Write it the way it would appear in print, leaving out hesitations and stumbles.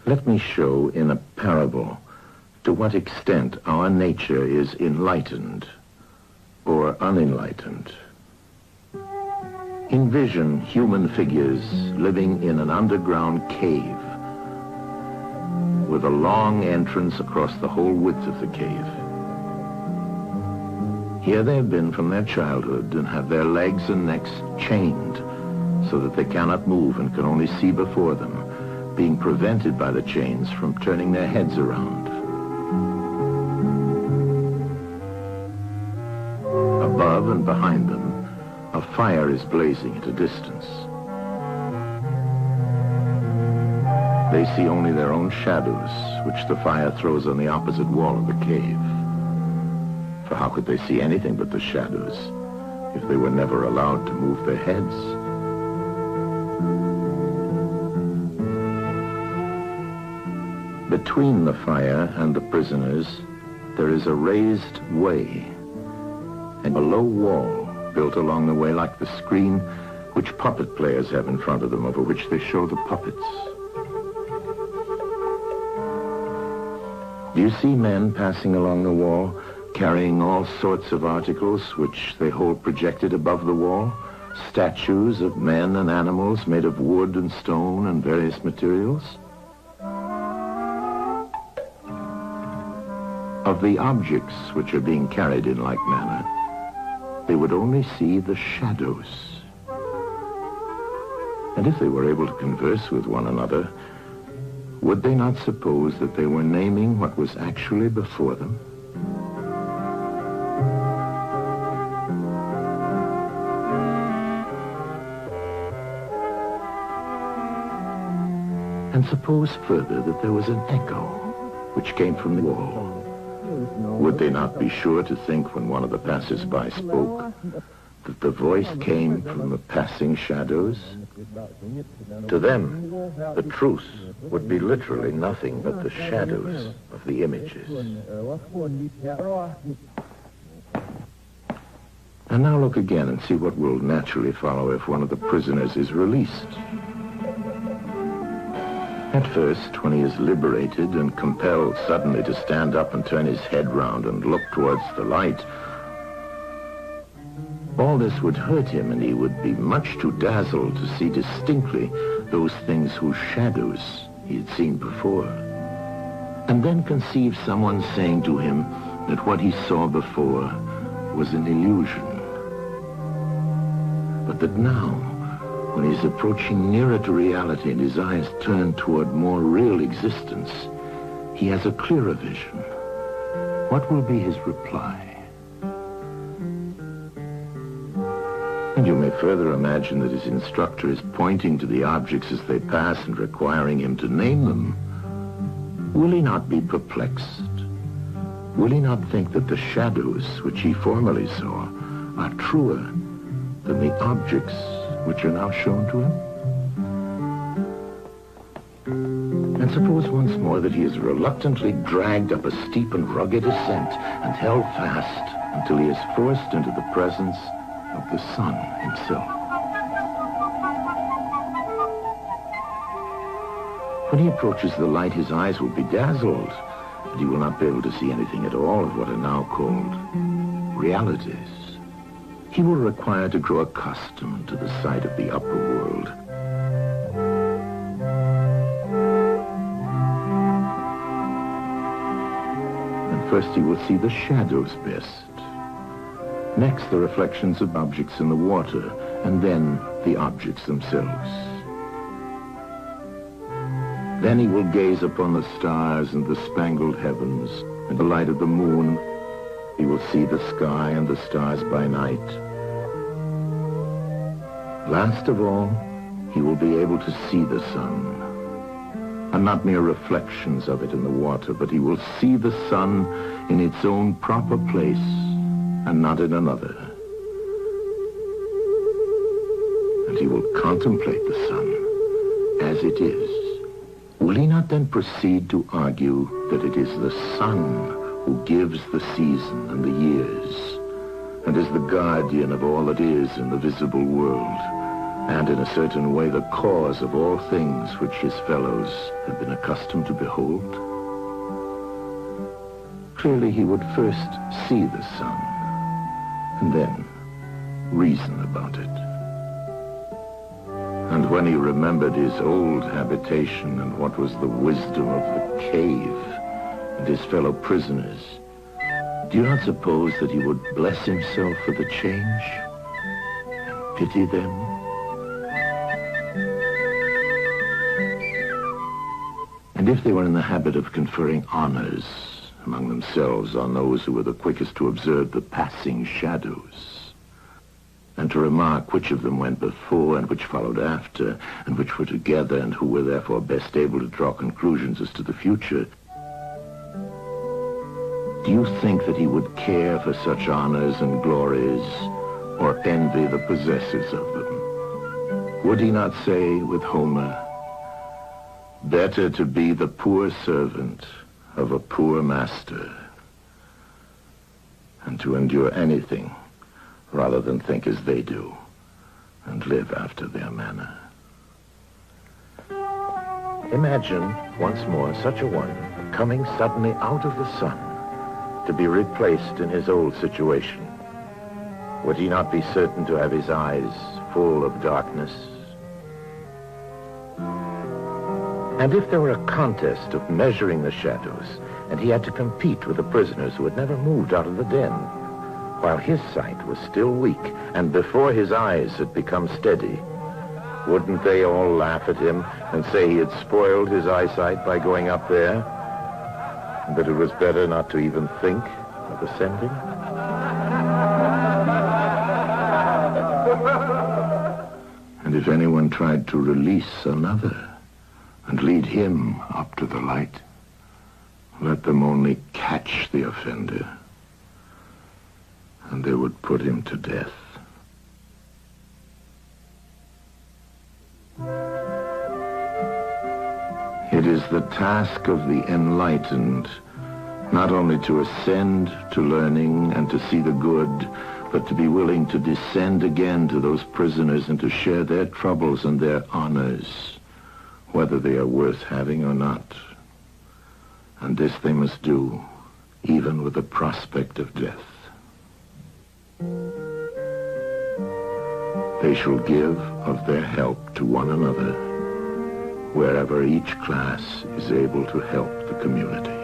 Let me show in a parable to what extent our nature is enlightened or unenlightened. Envision human figures living in an underground cave with a long entrance across the whole width of the cave. Here they have been from their childhood and have their legs and necks chained so that they cannot move and can only see before them, being prevented by the chains from turning their heads around. Above and behind them, a fire is blazing at a distance. They see only their own shadows, which the fire throws on the opposite wall of the cave. For how could they see anything but the shadows if they were never allowed to move their heads? Between the fire and the prisoners, there is a raised way and a low wall built along the way like the screen which puppet players have in front of them, over which they show the puppets. Do you see men passing along the wall, carrying all sorts of articles which they hold projected above the wall? Statues of men and animals made of wood and stone and various materials? Of the objects which are being carried in like manner, they would only see the shadows. And if they were able to converse with one another, would they not suppose that they were naming what was actually before them? And suppose further that there was an echo which came from the wall. Would they not be sure to think, when one of the passers-by spoke, that the voice came from the passing shadows? To them, the truth would be literally nothing but the shadows of the images. And now look again and see what will naturally follow if one of the prisoners is released. At first, when he is liberated and compelled suddenly to stand up and turn his head round and look towards the light, all this would hurt him, and he would be much too dazzled to see distinctly those things whose shadows he had seen before. And then conceive someone saying to him that what he saw before was an illusion, but that now, when he's approaching nearer to reality and his eyes turn toward more real existence, he has a clearer vision. What will be his reply? And you may further imagine that his instructor is pointing to the objects as they pass and requiring him to name them. Will he not be perplexed? Will he not think that the shadows which he formerly saw are truer than the objects which are now shown to him? And suppose once more that he is reluctantly dragged up a steep and rugged ascent and held fast until he is forced into the presence of the sun himself. When he approaches the light, his eyes will be dazzled, and he will not be able to see anything at all of what are now called realities. He will require to grow accustomed to the sight of the upper world. And first he will see the shadows best. Next, the reflections of objects in the water, and then the objects themselves. Then he will gaze upon the stars and the spangled heavens, and the light of the moon. He will see the sky and the stars by night. Last of all, he will be able to see the sun, and not mere reflections of it in the water, but he will see the sun in its own proper place and not in another. And he will contemplate the sun as it is. Will he not then proceed to argue that it is the sun who gives the season and the years, and is the guardian of all that is in the visible world, and in a certain way the cause of all things which his fellows had been accustomed to behold? Clearly he would first see the sun, and then reason about it. And when he remembered his old habitation and what was the wisdom of the cave and his fellow prisoners, do you not suppose that he would bless himself for the change and pity them? And if they were in the habit of conferring honors among themselves on those who were the quickest to observe the passing shadows, and to remark which of them went before and which followed after, and which were together and who were therefore best able to draw conclusions as to the future, do you think that he would care for such honors and glories, or envy the possessors of them? Would he not say with Homer, "Better to be the poor servant of a poor master, and to endure anything rather than think as they do and live after their manner"? Imagine once more such a one coming suddenly out of the sun to be replaced in his old situation. Would he not be certain to have his eyes full of darkness? And if there were a contest of measuring the shadows, and he had to compete with the prisoners who had never moved out of the den, while his sight was still weak, and before his eyes had become steady, wouldn't they all laugh at him and say he had spoiled his eyesight by going up there, and that it was better not to even think of ascending? And if anyone tried to release another and lead him up to the light, let them only catch the offender, and they would put him to death. It is the task of the enlightened not only to ascend to learning and to see the good, but to be willing to descend again to those prisoners and to share their troubles and their honors, whether they are worth having or not. And this they must do, even with the prospect of death. They shall give of their help to one another, wherever each class is able to help the community.